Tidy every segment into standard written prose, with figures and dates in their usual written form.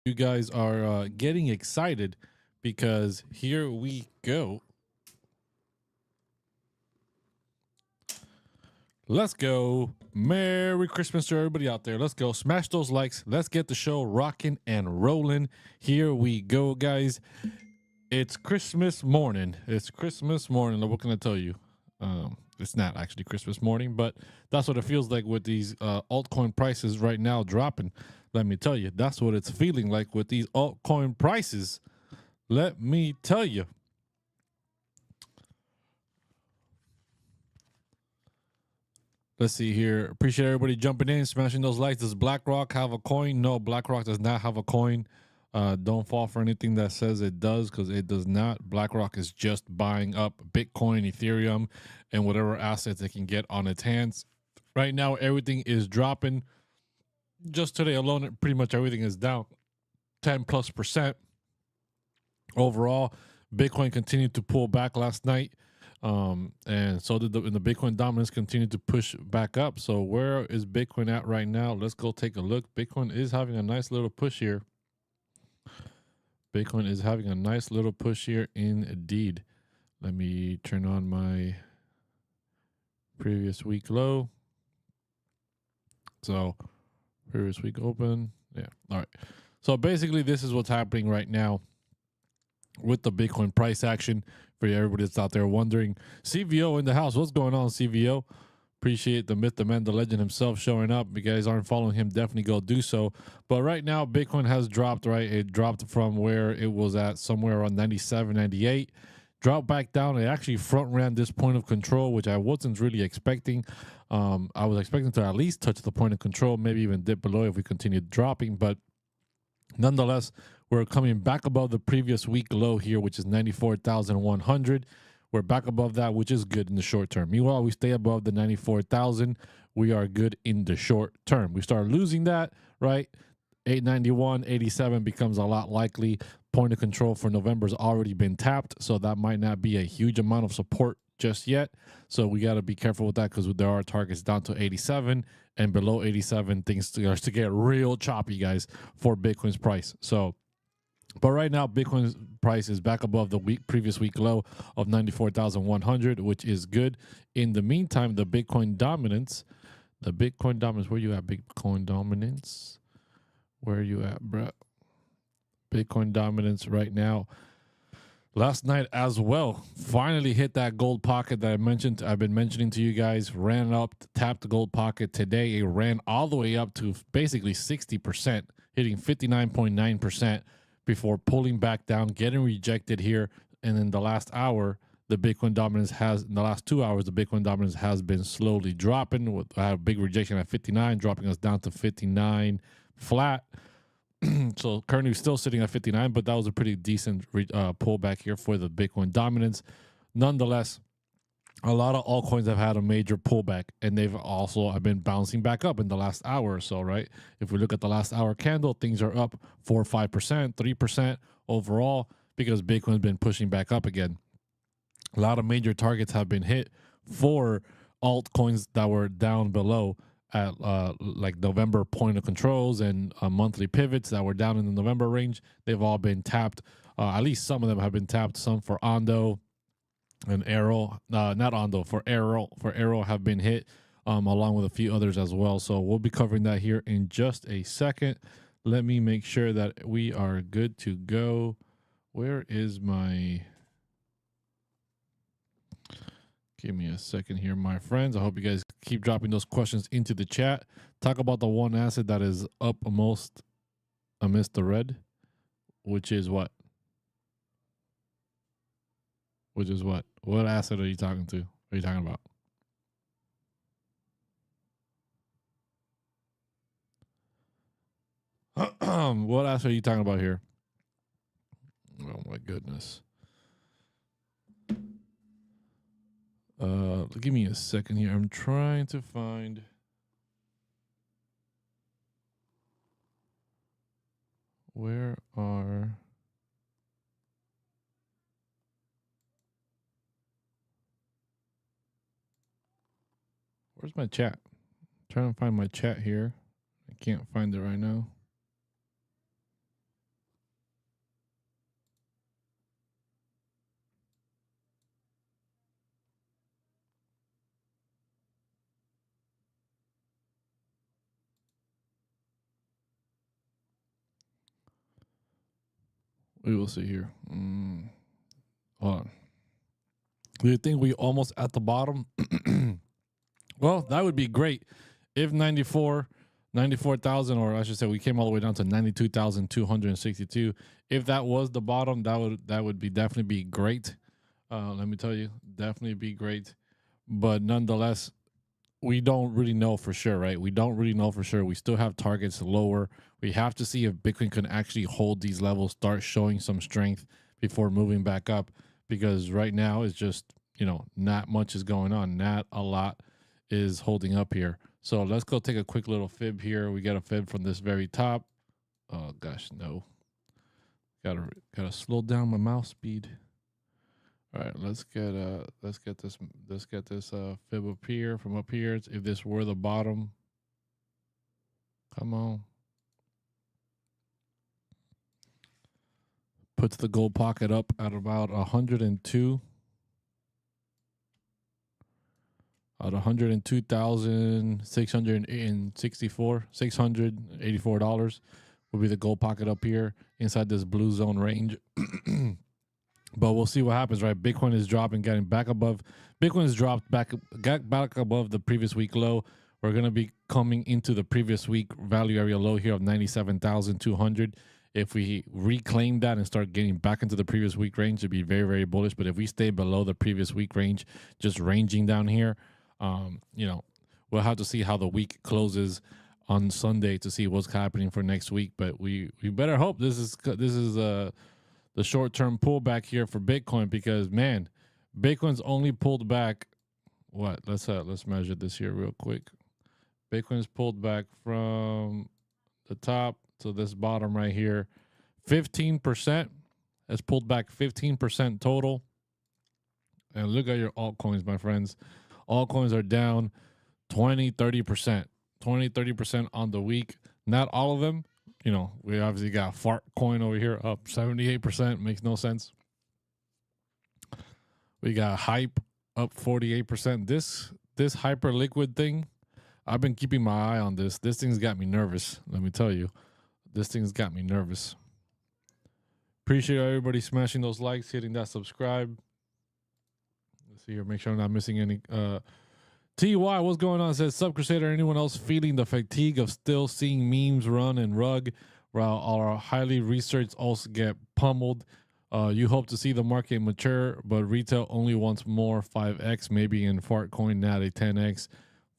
You guys are getting excited because here we go. Let's go. Merry Christmas to everybody out there. Let's go. Smash those likes. Let's get the show rocking and rolling. Here we go, guys. It's Christmas morning. It's Christmas morning. What can I tell you? It's not actually Christmas morning, but that's what it feels like with these altcoin prices right now dropping. Let me tell you, that's what it's feeling like with these altcoin prices. Let me tell you. Let's see here. Appreciate everybody jumping in, smashing those likes. Does BlackRock have a coin? No, BlackRock does not have a coin. Don't fall for anything that says it does, because it does not. BlackRock is just buying up Bitcoin, Ethereum, and whatever assets it can get on its hands. Right now, everything is dropping. Just today alone, pretty much everything is down 10+%. Overall, Bitcoin continued to pull back last night. And so did the Bitcoin dominance continued to push back up. So where is Bitcoin at right now? Let's go take a look. Bitcoin is having a nice little push here. Bitcoin is having a nice little push here indeed. Let me turn on my previous week low. So previous week open. Yeah. All right. So basically this is what's happening right now with the Bitcoin price action. For everybody that's out there wondering, CVO in the house. What's going on, CVO? Appreciate the myth, the man, the legend himself showing up. If you guys aren't following him, definitely go do so. But right now, Bitcoin has dropped, right? It dropped from where it was at somewhere around 97, 98. Dropped back down. It actually front ran this point of control, which I wasn't really expecting. I was expecting to at least touch the point of control, maybe even dip below if we continued dropping. But nonetheless, we're coming back above the previous week low here, which is 94,100. We're back above that, which is good in the short term. Meanwhile, we stay above the 94,000. We are good in the short term. We start losing that, right? 891, 87 becomes a lot likely. Point of control for November has already been tapped, so that might not be a huge amount of support just yet. So we got to be careful with that, because there are targets down to 87, and below 87, things start to get real choppy, guys, for Bitcoin's price. So, but right now, Bitcoin's price is back above the previous week low of 94,100, which is good. In the meantime, the Bitcoin dominance, where you at, Bitcoin dominance? Where are you at, bro? Bitcoin dominance right now. Last night as well, finally hit that gold pocket that I've been mentioning to you guys. Ran up, tapped the gold pocket today. It ran all the way up to basically 60%, hitting 59.9%. before pulling back down, getting rejected here. And in the last hour, the Bitcoin dominance in the last 2 hours, the Bitcoin dominance has been slowly dropping. I had a big rejection at 59, dropping us down to 59 flat. So currently still sitting at 59, but that was a pretty decent pullback here for the Bitcoin dominance. Nonetheless, a lot of altcoins have had a major pullback, and they've been bouncing back up in the last hour or so, right? If we look at the last hour candle, things are up 4 or 5%, 3% overall, because Bitcoin's been pushing back up again. A lot of major targets have been hit for altcoins that were down below at like November point of controls and monthly pivots that were down in the November range. They've all been tapped. At least some of them have been tapped. Some for Ondo and Aero, not Ondo, for Aero have been hit, along with a few others as well. So we'll be covering that here in just a second. Let me make sure that we are good to go. Where is my... Give me a second here, my friends. I hope you guys keep dropping those questions into the chat. Talk about the one asset that is up most amidst the red, which is what? Which is what? What asset are you talking to? What are you talking about? What asset are you talking about here? Oh my goodness. Give me a second here. I'm trying to find... Where's my chat? I'm trying to find my chat here. I can't find it right now. We will see here. Hold on. Do you think we almost at the bottom? Well, that would be great if 94,000, or I should say we came all the way down to 92,262. If that was the bottom, that would be definitely be great. Let me tell you, definitely be great. But nonetheless, we don't really know for sure, right? We don't really know for sure. We still have targets lower. We have to see if Bitcoin can actually hold these levels, start showing some strength before moving back up, because right now it's just, not much is going on. Not a lot is holding up here. So let's go take a quick little fib here. We got a fib from this very top. Oh gosh, no. Gotta slow down my mouse speed. All right, let's get this fib up here from up here. If this were the bottom, come on. Puts the gold pocket up at about 102. At $102,684 will be the gold pocket up here inside this blue zone range. But we'll see what happens, right? Bitcoin is dropping, getting back above. Bitcoin has dropped got back above the previous week low. We're going to be coming into the previous week value area low here of 97,200. If we reclaim that and start getting back into the previous week range, it'd be very, very bullish. But if we stay below the previous week range, just ranging down here, we'll have to see how the week closes on Sunday to see what's happening for next week. But we better hope this is the short-term pullback here for Bitcoin, because man, Bitcoin's only pulled back what? Let's measure this here real quick. Bitcoin's pulled back from the top to this bottom right here. 15% has pulled back 15% total. And look at your altcoins, my friends. Altcoins are down 20-30%. 20-30% on the week. Not all of them. We obviously got Fart coin over here up 78%. Makes no sense. We got Hype up 48%. This hyper liquid thing, I've been keeping my eye on this. This thing's got me nervous. Let me tell you. This thing's got me nervous. Appreciate everybody smashing those likes, hitting that subscribe. Let's see here. Make sure I'm not missing any. TY, what's going on? It says, Sub Crusader, anyone else feeling the fatigue of still seeing memes run and rug while our highly researched also get pummeled? You hope to see the market mature, but retail only wants more 5x, maybe in Fartcoin, not a 10x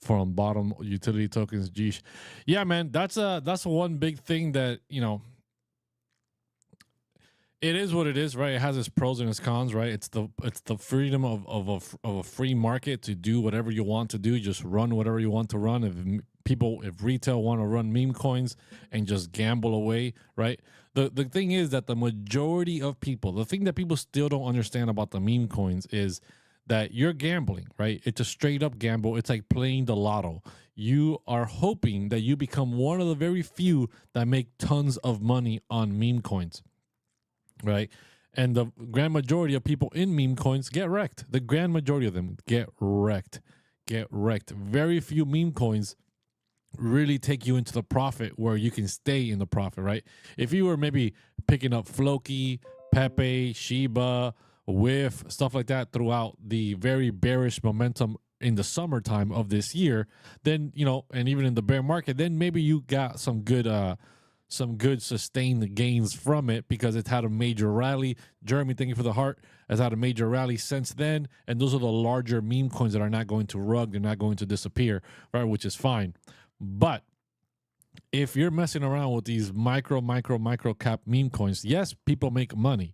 from bottom utility tokens. Geesh. Yeah, man, that's one big thing that, it is what it is, right? It has its pros and its cons, right? It's the freedom of a free market to do whatever you want to do, just run whatever you want to run. If retail want to run meme coins and just gamble away, right? The thing is that the majority of people, the thing that people still don't understand about the meme coins is that you're gambling, right? It's a straight up gamble. It's like playing the lotto. You are hoping that you become one of the very few that make tons of money on meme coins. Right. And the grand majority of people in meme coins get wrecked. The grand majority of them get wrecked. Very few meme coins really take you into the profit where you can stay in the profit, right? If you were maybe picking up Floki, Pepe, Shiba, Whiff, stuff like that throughout the very bearish momentum in the summertime of this year, then, and even in the bear market, then maybe you got some good sustained gains from it because it's had a major rally. Jeremy, thank you for the heart. Has had a major rally since then, and those are the larger meme coins that are not going to rug. They're not going to disappear, right? Which is fine. But if you're messing around with these micro cap meme coins, yes, people make money.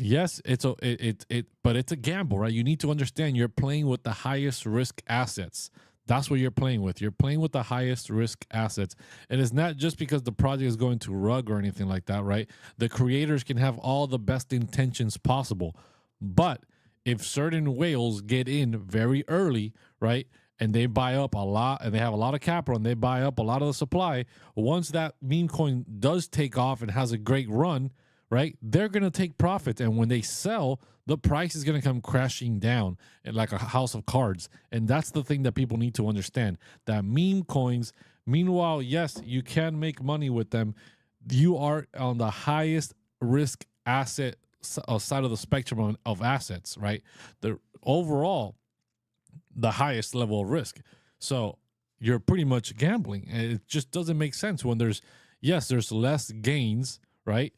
Yes, but it's a gamble, right? You need to understand you're playing with the highest risk assets. That's what you're playing with. You're playing with the highest risk assets. And it's not just because the project is going to rug or anything like that, right? The creators can have all the best intentions possible. But if certain whales get in very early, right, and they buy up a lot, and they have a lot of capital, and they buy up a lot of the supply, once that meme coin does take off and has a great run, right, they're going to take profits. And when they sell, the price is going to come crashing down like a house of cards. And that's the thing that people need to understand, that meme coins, meanwhile, yes, you can make money with them. You are on the highest risk asset side of the spectrum of assets, right? The overall, the highest level of risk. So you're pretty much gambling. And it just doesn't make sense when there's less gains, right?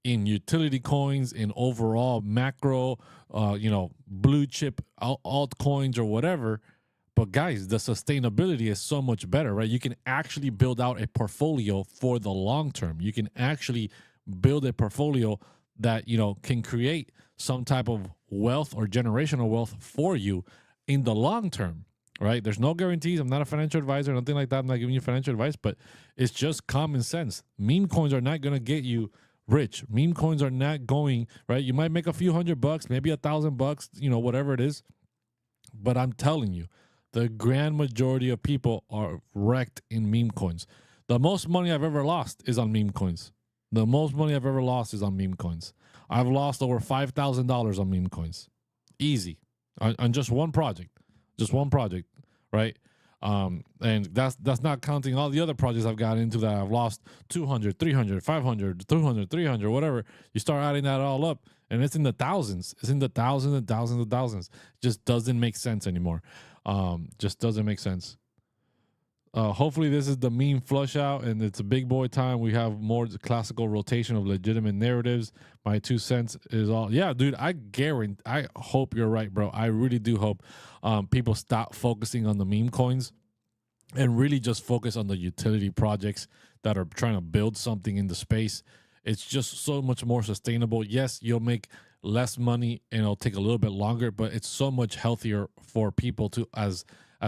In utility coins, in overall macro, blue chip altcoins or whatever. But guys, the sustainability is so much better, right? You can actually build out a portfolio for the long term. You can actually build a portfolio that, can create some type of wealth or generational wealth for you in the long term, right? There's no guarantees. I'm not a financial advisor, nothing like that. I'm not giving you financial advice, but it's just common sense. Meme coins are not going to get you rich. Meme coins are not going, right? You might make a few $100, maybe $1,000, whatever it is. But I'm telling you, the grand majority of people are wrecked in meme coins. The most money I've ever lost is on meme coins. The most money I've ever lost is on meme coins. I've lost over $5,000 on meme coins. Easy. On just one project. Right? And that's not counting all the other projects I've got into that I've lost 200, 300, 500, 200, 300, whatever. You start adding that all up, and it's in the thousands. It's in the thousands and thousands and thousands. Just doesn't make sense anymore. Just doesn't make sense. Hopefully this is the meme flush out and it's a big boy time. We have more classical rotation of legitimate narratives. My 2 cents is all. Yeah, dude, I hope you're right, bro. I really do hope people stop focusing on the meme coins and really just focus on the utility projects that are trying to build something in the space. It's just so much more sustainable. Yes, you'll make less money and it'll take a little bit longer, but it's so much healthier for people to as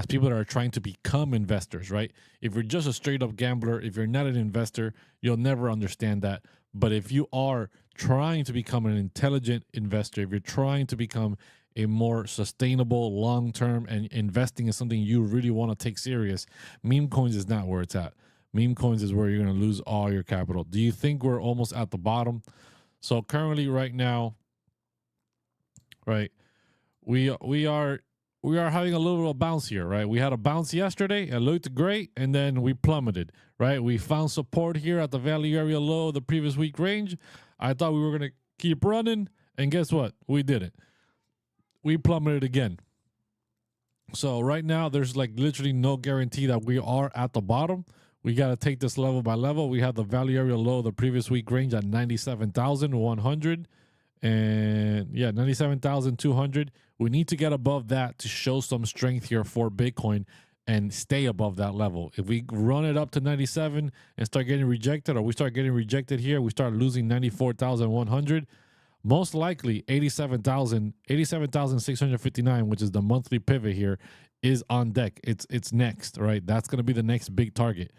people that are trying to become investors, right? If you're just a straight up gambler, if you're not an investor, you'll never understand that. But if you are trying to become an intelligent investor, if you're trying to become a more sustainable long term and investing in something you really want to take serious, meme coins is not where it's at. Meme coins is where you're going to lose all your capital. Do you think we're almost at the bottom? So currently right now, right, we are having a little bit of bounce here, right? We had a bounce yesterday. It looked great, and then we plummeted, right? We found support here at the value area low of the previous week range. I thought we were going to keep running, and guess what? We didn't. We plummeted again. So right now, there's like literally no guarantee that we are at the bottom. We got to take this level by level. We have the value area low of the previous week range at 97,100. And yeah, 97,200. We need to get above that to show some strength here for Bitcoin and stay above that level. If we run it up to 97 and start getting rejected, or we start getting rejected here, we start losing 94,100, most likely 87,659, which is the monthly pivot here, is on deck. It's next, right? That's going to be the next big target,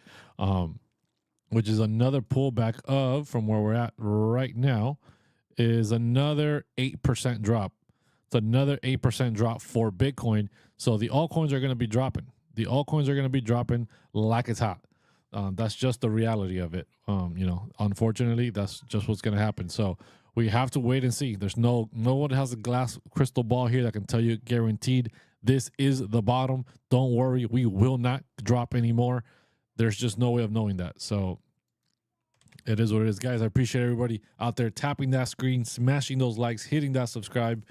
which is another pullback from where we're at right now, is another 8% drop. It's another 8% drop for Bitcoin. So the altcoins are going to be dropping. The altcoins are going to be dropping like it's hot. That's just the reality of it. Unfortunately, that's just what's going to happen. So we have to wait and see. There's no one has a glass crystal ball here that can tell you guaranteed this is the bottom. Don't worry, we will not drop anymore. There's just no way of knowing that. So it is what it is, guys. I appreciate everybody out there tapping that screen, smashing those likes, hitting that subscribe.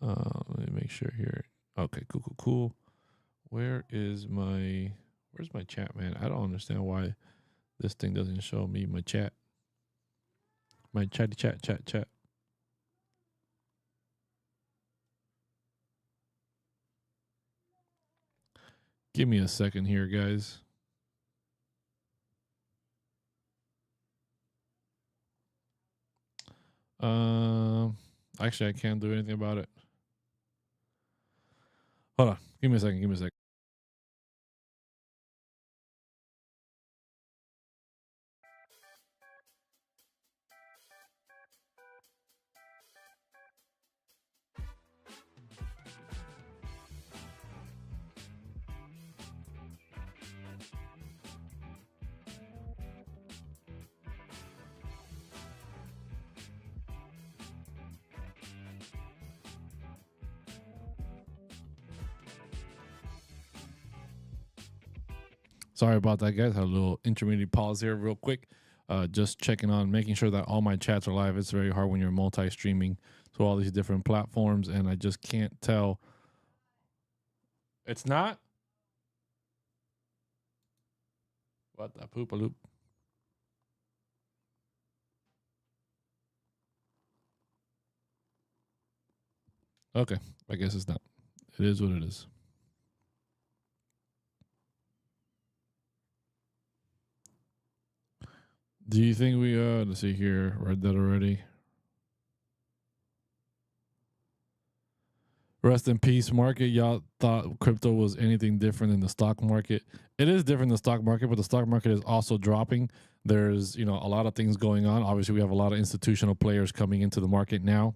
Let me make sure here. Okay, cool. Where's my chat, man? I don't understand why this thing doesn't show me my chat. My chatty chat. Give me a second here, guys. Actually, I can't do anything about it. Hold on. Give me a second. Sorry about that, guys. Had a little intermediate pause here real quick. just checking on, making sure that all my chats are live. It's very hard when you're multi-streaming to all these different platforms, and I just can't tell. It's not? What the poop-a-loop? Okay, I guess it's not. It is what it is. Do you think we let's see here, read that already. Rest in peace, market. Y'all thought crypto was anything different than the stock market. It is different than the stock market, but the stock market is also dropping. There's, a lot of things going on. Obviously, we have a lot of institutional players coming into the market now.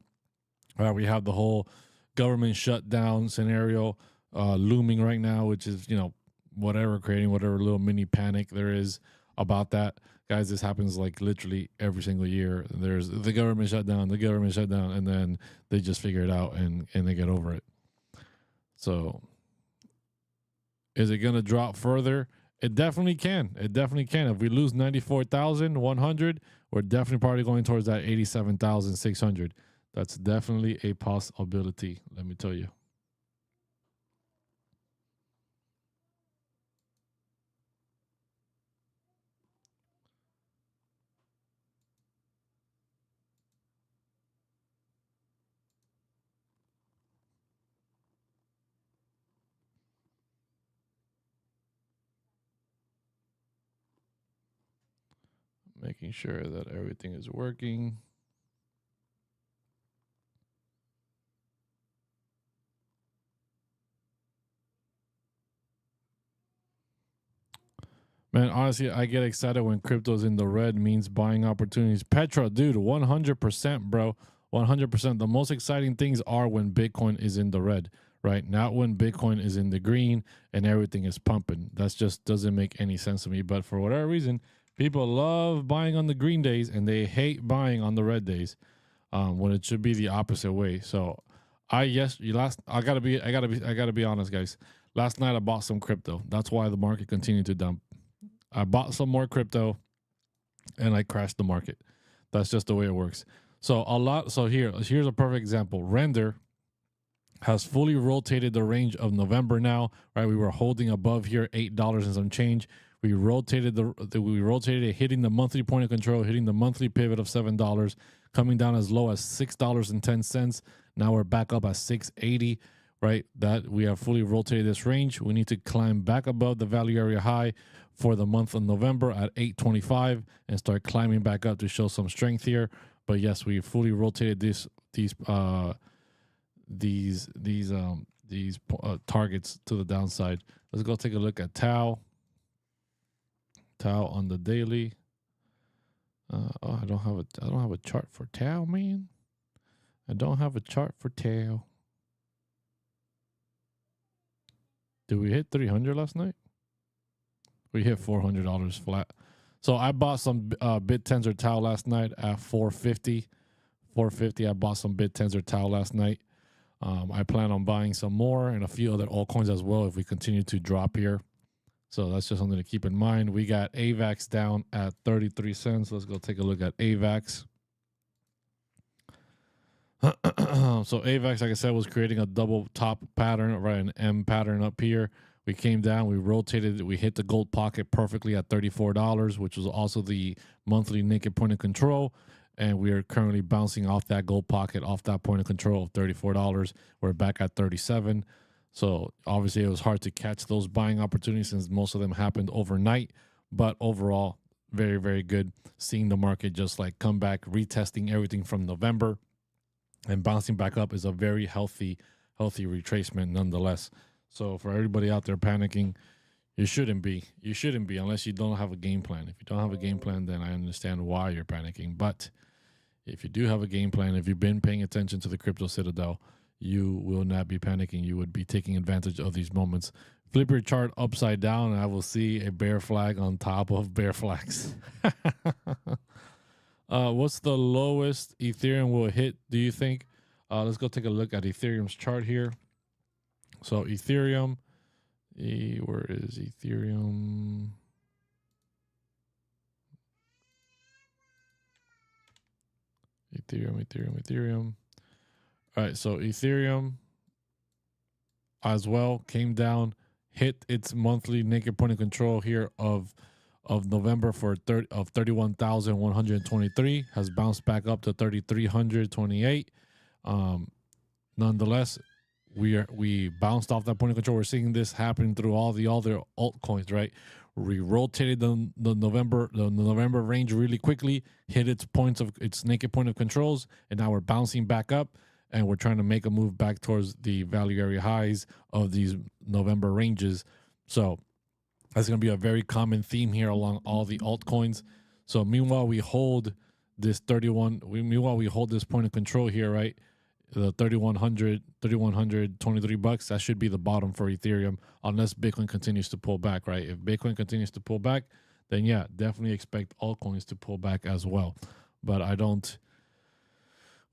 We have the whole government shutdown scenario looming right now, which is, creating whatever little mini panic there is about that. Guys, this happens like literally every single year. There's the government shutdown, and then they just figure it out and they get over it. So is it going to drop further? It definitely can. If we lose 94,100, we're definitely probably going towards that 87,600. That's definitely a possibility, let me tell you. Making sure that everything is working. Man, honestly, I get excited when crypto's in the red, means buying opportunities. Petra, dude, 100%, bro. 100%. The most exciting things are when Bitcoin is in the red, right? Not when Bitcoin is in the green and everything is pumping. That just doesn't make any sense to me. But for whatever reason, people love buying on the green days and they hate buying on the red days, when it should be the opposite way. So I gotta be honest, guys. Last night I bought some crypto. That's why the market continued to dump. I bought some more crypto and I crashed the market. That's just the way it works. So here's a perfect example. Render has fully rotated the range of November now, right? We were holding above here $8 and some change. We rotated it, hitting the monthly point of control, hitting the monthly pivot of $7, coming down as low as $6.10. Now we're back up at $6.80, right? That we have fully rotated this range. We need to climb back above the value area high for the month of November at 825 and start climbing back up to show some strength here. But yes, we fully rotated these targets to the downside. Let's go take a look at Tau. Tau on the daily. I don't have a chart for Tau, man. I don't have a chart for Tau. Did we hit 300 last night? We hit $400 flat. So I bought some BitTensor Tau last night at 450. 450. I bought some BitTensor Tau last night. I plan on buying some more and a few other altcoins as well if we continue to drop here. So that's just something to keep in mind. We got AVAX down at 33 cents. Let's go take a look at AVAX. So AVAX, like I said, was creating a double top pattern, right? An M pattern up here. We came down, we rotated, we hit the gold pocket perfectly at $34, which was also the monthly naked point of control. And we are currently bouncing off that gold pocket, off that point of control of $34. We're back at 37. So obviously it was hard to catch those buying opportunities since most of them happened overnight. But overall, very, very good. Seeing the market just like come back, retesting everything from November and bouncing back up is a very healthy retracement nonetheless. So for everybody out there panicking, you shouldn't be. You shouldn't be unless you don't have a game plan. If you don't have a game plan, then I understand why you're panicking. But if you do have a game plan, if you've been paying attention to the crypto citadel, you will not be panicking. You would be taking advantage of these moments. Flip your chart upside down, and I will see a bear flag on top of bear flags. What's the lowest Ethereum will hit, do you think? Let's go take a look at Ethereum's chart here. So Ethereum, where is Ethereum? Ethereum. All right, so Ethereum as well came down, hit its monthly naked point of control here of November for 31,123, has bounced back up to 3,328. Nonetheless, we bounced off that point of control. We're seeing this happen through all the other altcoins, right? We rotated the November range really quickly, hit its naked point of controls, and now we're bouncing back up, and we're trying to make a move back towards the value area highs of these November ranges. So that's going to be a very common theme here along all the altcoins. So meanwhile, we hold this point of control here, right? The 3,123 bucks. That should be the bottom for Ethereum, unless Bitcoin continues to pull back, right? If Bitcoin continues to pull back, then yeah, definitely expect altcoins to pull back as well. But I don't.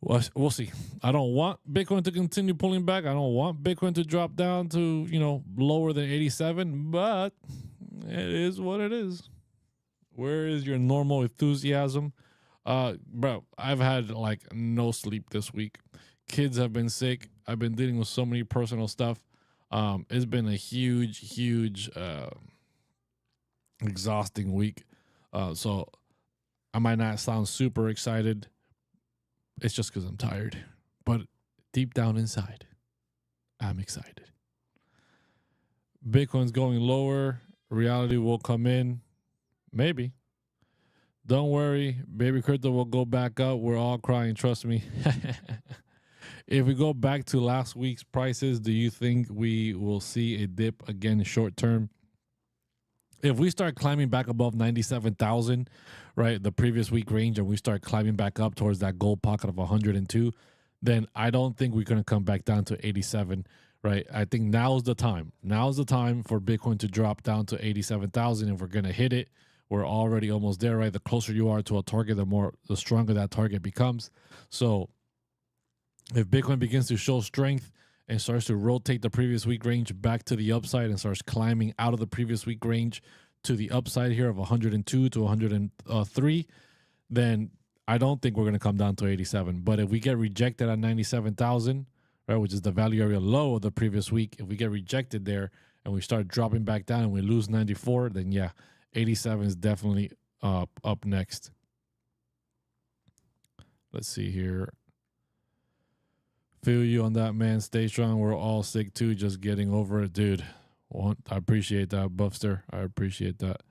We'll see. I don't want Bitcoin to continue pulling back. I don't want Bitcoin to drop down to, lower than 87, but it is what it is. Where is your normal enthusiasm? Bro, I've had like no sleep this week. Kids have been sick. I've been dealing with so many personal stuff. It's been a huge, exhausting week. So I might not sound super excited. It's just because I'm tired. But deep down inside, I'm excited. Bitcoin's going lower. Reality will come in. Maybe. Don't worry. Baby crypto will go back up. We're all crying. Trust me. If we go back to last week's prices, do you think we will see a dip again short term? If we start climbing back above 97,000, right, the previous week range, and we start climbing back up towards that gold pocket of 102, then I don't think we're going to come back down to 87, right? I think now's the time. Now's the time for Bitcoin to drop down to 87,000. If we're going to hit it, we're already almost there, right? The closer you are to a target, the stronger that target becomes. So if Bitcoin begins to show strength and starts to rotate the previous week range back to the upside and starts climbing out of the previous week range to the upside here of 102 to 103, then I don't think we're going to come down to 87. But if we get rejected at 97,000, right, which is the value area low of the previous week, if we get rejected there and we start dropping back down and we lose 94, then yeah, 87 is definitely up next. Let's see here. Feel you on that, man. Stay strong. We're all sick too. Just getting over it, dude. I appreciate that, Buffster. I appreciate that.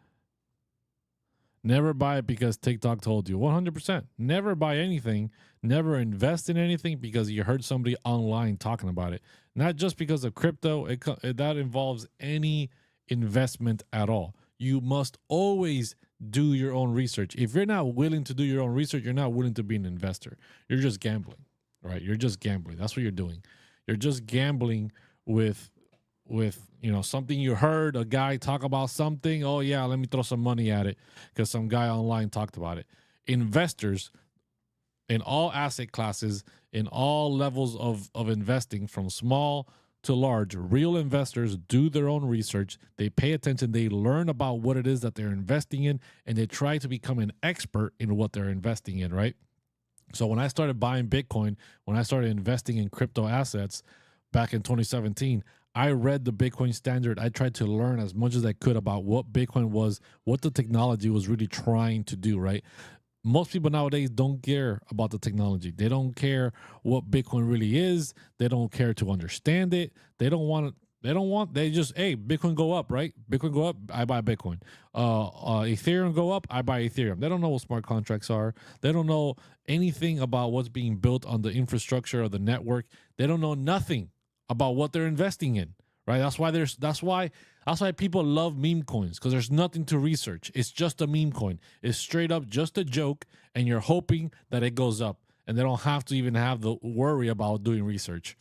Never buy it because TikTok told you. 100%. Never buy anything. Never invest in anything because you heard somebody online talking about it. Not just because of crypto. That involves any investment at all. You must always do your own research. If you're not willing to do your own research, you're not willing to be an investor. You're just gambling. Right, you're just gambling. That's what you're doing. You're just gambling with something you heard a guy talk about something. Oh yeah, let me throw some money at it because some guy online talked about it. Investors in all asset classes, in all levels of investing, from small to large, real investors do their own research. They pay attention. They learn about what it is that they're investing in, and they try to become an expert in what they're investing in. Right. So when I started buying Bitcoin, when I started investing in crypto assets back in 2017, I read the Bitcoin Standard. I tried to learn as much as I could about what Bitcoin was, what the technology was really trying to do, right? Most people nowadays don't care about the technology. They don't care what Bitcoin really is. They don't care to understand it. They just, hey, Bitcoin go up, right? Bitcoin go up, I buy Bitcoin. Ethereum go up, I buy Ethereum. They don't know what smart contracts are. They don't know anything about what's being built on the infrastructure of the network. They don't know nothing about what they're investing in, right? That's why people love meme coins, because there's nothing to research. It's just a meme coin. It's straight up just a joke, and you're hoping that it goes up, and they don't have to even have the worry about doing research.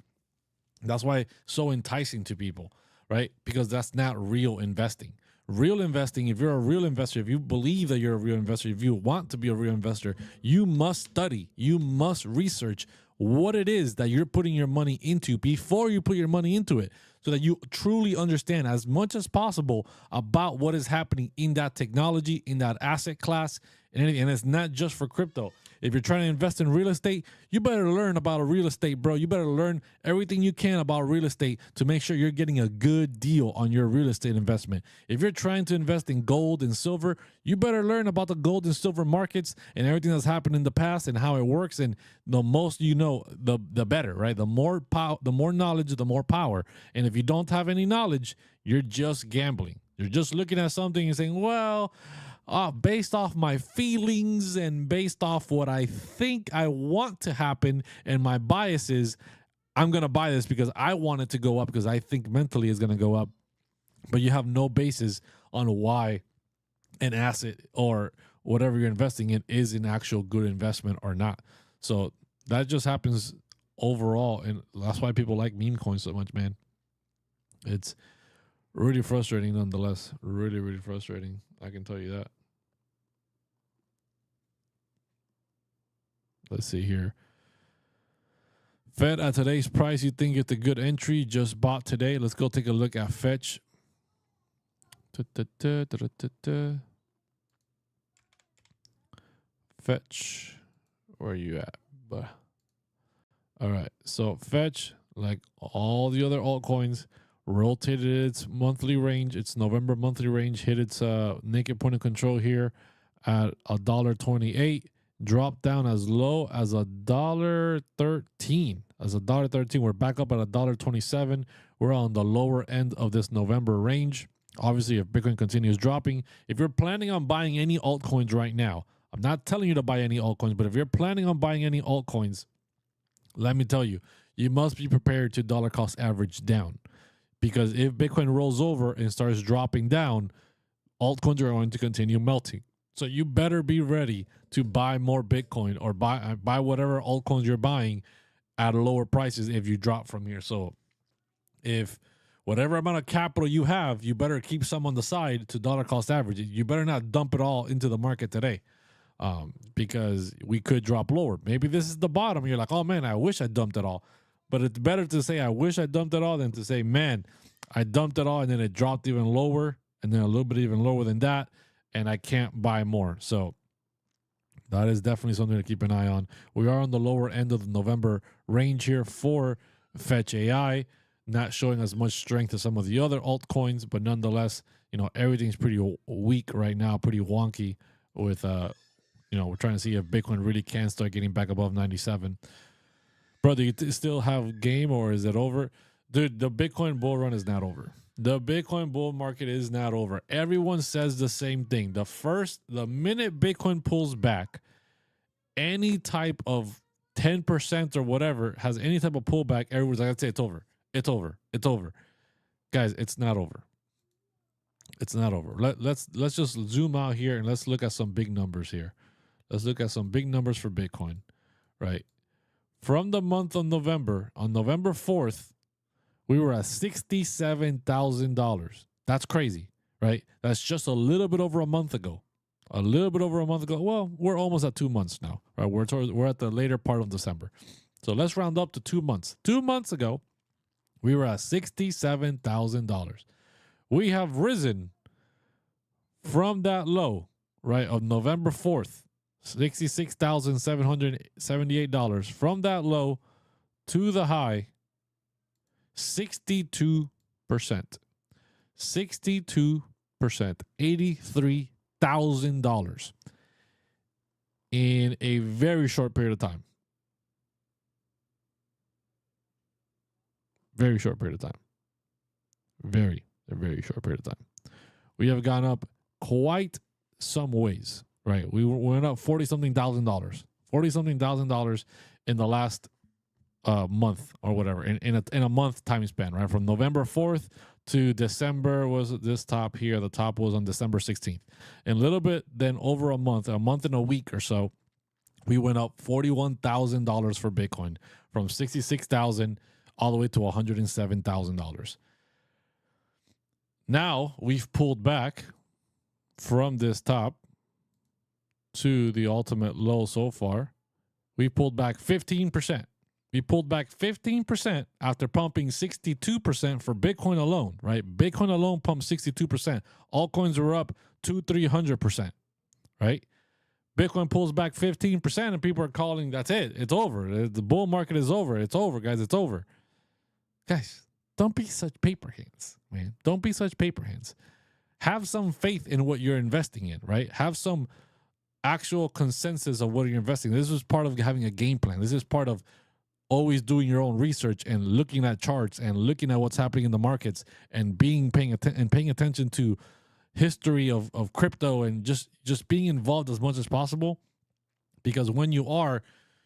That's why it's so enticing to people, right? Because that's not real investing. Real investing, if you're a real investor, if you believe that you're a real investor, if you want to be a real investor, you must study, you must research what it is that you're putting your money into before you put your money into it, so that you truly understand as much as possible about what is happening in that technology, in that asset class, and anything. And it's not just for crypto. If you're trying to invest in real estate, you better learn about real estate, bro. You better learn everything you can about real estate to make sure you're getting a good deal on your real estate investment. If you're trying to invest in gold and silver, you better learn about the gold and silver markets and everything that's happened in the past and how it works. And the most you know, the better, right? The more knowledge, the more power. And if you don't have any knowledge, you're just gambling. You're just looking at something and saying, well, based off my feelings and based off what I think I want to happen and my biases, I'm going to buy this because I want it to go up because I think mentally it's going to go up. But you have no basis on why an asset or whatever you're investing in is an actual good investment or not. So that just happens overall. And that's why people like meme coins so much, man. It's really frustrating nonetheless. Really, really frustrating. I can tell you that. Let's see here. Fed at today's price, you think it's a good entry? Just bought today. Let's go take a look at Fetch. Fetch. Where are you at? All right. So Fetch, like all the other altcoins, rotated its monthly range. Its November monthly range hit its naked point of control here at $1.28. Dropped down as low as $1.13. As $1.13, we're back up at $1.27. We're on the lower end of this November range. Obviously, if Bitcoin continues dropping, if you're planning on buying any altcoins right now, I'm not telling you to buy any altcoins, but if you're planning on buying any altcoins, let me tell you, you must be prepared to dollar cost average down. Because if Bitcoin rolls over and starts dropping down, altcoins are going to continue melting. So you better be ready to buy more Bitcoin or buy whatever altcoins you're buying at lower prices if you drop from here. So if whatever amount of capital you have, you better keep some on the side to dollar cost average. You better not dump it all into the market today because we could drop lower. Maybe this is the bottom. You're like, oh, man, I wish I dumped it all. But it's better to say I wish I dumped it all than to say, man, I dumped it all and then it dropped even lower and then a little bit even lower than that, and I can't buy more. So that is definitely something to keep an eye on. We are on the lower end of the November range here for Fetch AI, not showing as much strength as some of the other altcoins, but nonetheless, you know, everything's pretty weak right now, pretty wonky with, you know, we're trying to see if Bitcoin really can start getting back above 97. Bro, do you still have game or is it over? Dude, the Bitcoin bull run is not over. The Bitcoin bull market is not over. Everyone says the same thing. The minute Bitcoin pulls back, any type of 10% or whatever has any type of pullback, everyone's like, I'd say it's over. It's over. It's over. Guys, it's not over. It's not over. Let's just zoom out here and let's look at some big numbers here. Let's look at some big numbers for Bitcoin, right? From the month of November, on November 4th, we were at $67,000. That's crazy, right? That's just a little bit over a month ago. A little bit over a month ago. Well, we're almost at 2 months now, right? We're at the later part of December. So let's round up to 2 months. 2 months ago, we were at $67,000. We have risen from that low, right, of November 4th, $66,778. From that low to the high, 62%. 62%. $83,000 in a very short period of time. Very short period of time. A very short period of time. We have gone up quite some ways, right? We went up $40-something thousand. $40-something thousand in the last month or whatever, in a month time span, right? From November 4th to December was this top here. The top was on December 16th. And a little bit then over a month and a week or so, we went up $41,000 for Bitcoin from $66,000 all the way to $107,000. Now we've pulled back from this top to the ultimate low so far. We pulled back 15%. We pulled back 15% after pumping 62% for Bitcoin alone, right? Bitcoin alone pumped 62%. Altcoins were up 200-300%, right? Bitcoin pulls back 15% and people are calling, that's it. It's over. The bull market is over. It's over, guys. It's over. Guys, don't be such paper hands, man. Don't be such paper hands. Have some faith in what you're investing in, right? Have some actual consensus of what you're investing in. This is part of having a game plan. This is part of always doing your own research and looking at charts and looking at what's happening in the markets and paying attention to history of crypto and just being involved as much as possible. Because when you are,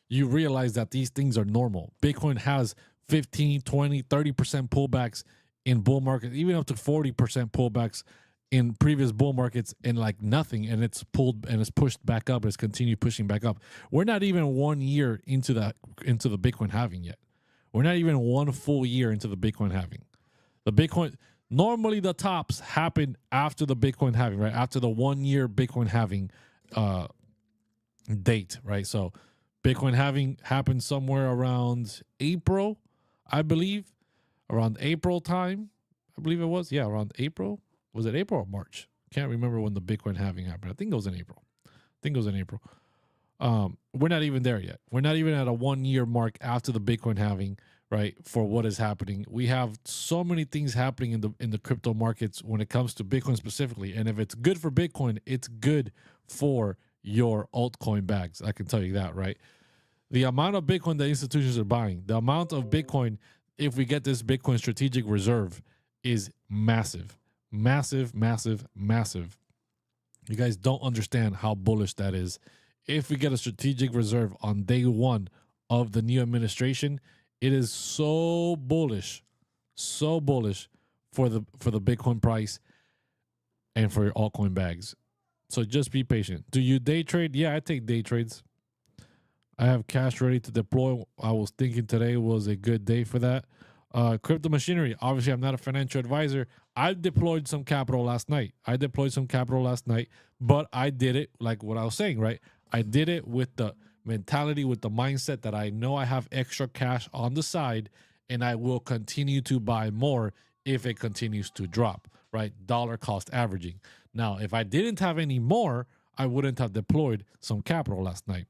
you realize that these things are normal. Bitcoin has 15, 20, 30% pullbacks in bull markets, even up to 40% pullbacks in previous bull markets, and like nothing, and it's pulled and it's pushed back up. It's continued pushing back up. We're not even 1 year into the Bitcoin halving yet. We're not even 1 full year into the Bitcoin halving. The Bitcoin, normally the tops happen after the Bitcoin halving, right? After the 1 year Bitcoin halving date, right? So Bitcoin halving happened somewhere around April, I believe, around April time. I believe it was, yeah, around April. Was it April or March? Can't remember when the Bitcoin halving happened. I think it was in April. We're not even there yet. We're not even at a 1 year mark after the Bitcoin halving, right? For what is happening. We have so many things happening in the crypto markets when it comes to Bitcoin specifically. And if it's good for Bitcoin, it's good for your altcoin bags. I can tell you that, right? The amount of Bitcoin that institutions are buying, the amount of Bitcoin, if we get this Bitcoin strategic reserve, is massive. Massive, massive, massive. You guys don't understand how bullish that is. If we get a strategic reserve on day one of the new administration, it is so bullish for the Bitcoin price and for your altcoin bags. So just be patient. Do you day trade? Yeah, I take day trades. I have cash ready to deploy. I was thinking today was a good day for that. Crypto machinery. Obviously, I'm not a financial advisor. I deployed some capital last night. But I did it like what I was saying, right? I did it with the mentality, with the mindset that I know I have extra cash on the side and I will continue to buy more if it continues to drop, right? Dollar cost averaging. Now, if I didn't have any more, I wouldn't have deployed some capital last night.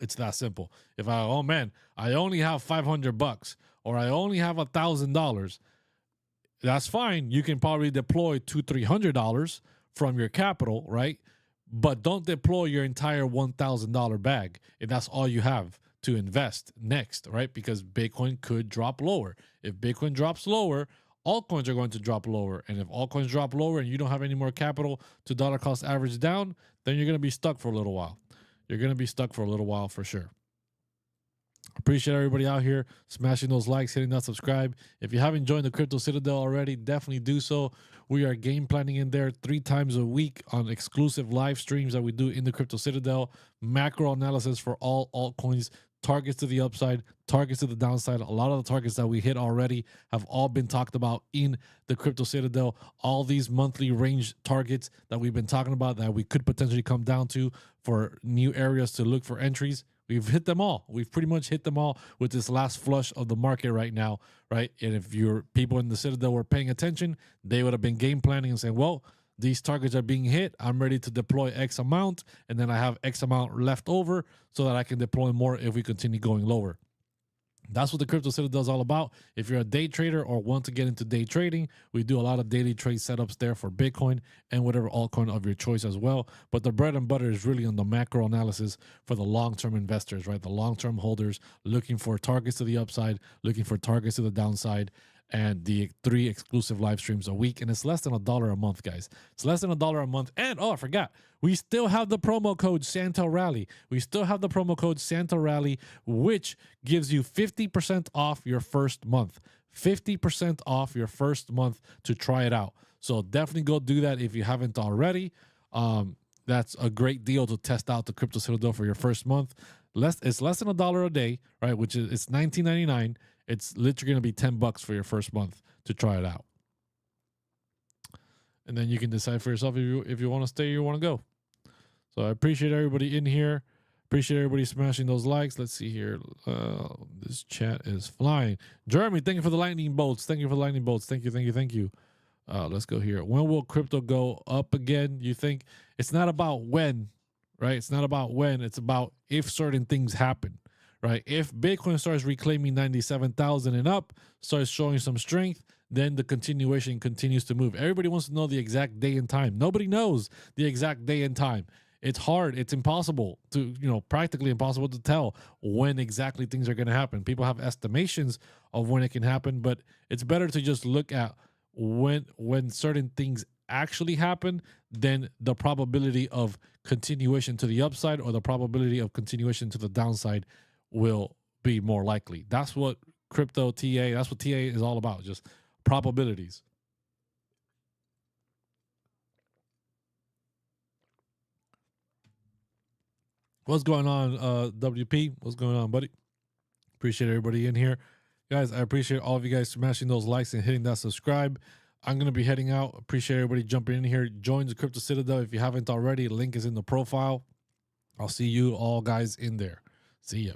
It's that simple. If I, oh man, I only have $500 or I only have $1,000, that's fine. You can probably deploy $200-300 from your capital, right? But don't deploy your entire $1,000 bag if that's all you have to invest next, right? Because Bitcoin could drop lower. If Bitcoin drops lower, altcoins are going to drop lower. And if altcoins drop lower and you don't have any more capital to dollar cost average down, then you're going to be stuck for a little while. You're going to be stuck for a little while for sure. Appreciate everybody out here smashing those likes, hitting that subscribe. If you haven't joined the Crypto Citadel already, definitely do so. We are game planning in there 3 times a week on exclusive live streams that we do in the Crypto Citadel. Macro analysis for all altcoins, targets to the upside, targets to the downside. A lot of the targets that we hit already have all been talked about in the Crypto Citadel. All these monthly range targets that we've been talking about that we could potentially come down to for new areas to look for entries. We've hit them all. We've pretty much hit them all with this last flush of the market right now, right? And if your people in the Citadel were paying attention, they would have been game planning and saying, well, these targets are being hit. I'm ready to deploy X amount, and then I have X amount left over so that I can deploy more if we continue going lower. That's what the Crypto Citadel is all about. If you're a day trader or want to get into day trading, we do a lot of daily trade setups there for Bitcoin and whatever altcoin of your choice as well. But the bread and butter is really on the macro analysis for the long-term investors, right? The long-term holders looking for targets to the upside, looking for targets to the downside, and the 3 exclusive live streams a week. And it's less than $1 a month, guys. It's less than $1 a month. And, oh, I forgot. We still have the promo code Santa Rally. Which gives you 50% off your first month. 50% off your first month to try it out. So definitely go do that if you haven't already. That's a great deal to test out the Crypto Citadel for your first month. It's less than $1 a day, right? Which is, it's $19.99. It's literally going to be $10 for your first month to try it out. And then you can decide for yourself if you want to stay or you want to go. So I appreciate everybody in here. Appreciate everybody smashing those likes. Let's see here. This chat is flying. Jeremy, thank you for the lightning bolts. Thank you for the lightning bolts. Thank you. Let's go here. When will crypto go up again? You think it's not about when, right? It's not about when, it's about if certain things happen, right? If Bitcoin starts reclaiming 97,000 and up, starts showing some strength, then the continuation continues to move. Everybody wants to know the exact day and time. Nobody knows the exact day and time. It's hard. It's impossible to, practically impossible to tell when exactly things are going to happen. People have estimations of when it can happen, but it's better to just look at when certain things actually happen than the probability of continuation to the upside or the probability of continuation to the downside will be more likely. That's what crypto TA, that's what TA is all about, just probabilities. What's going on, WP? What's going on, buddy? Appreciate everybody in here. Guys, I appreciate all of you guys smashing those likes and hitting that subscribe. I'm going to be heading out. Appreciate everybody jumping in here. Join the Crypto Citadel if you haven't already. Link is in the profile. I'll see you all guys in there. See ya.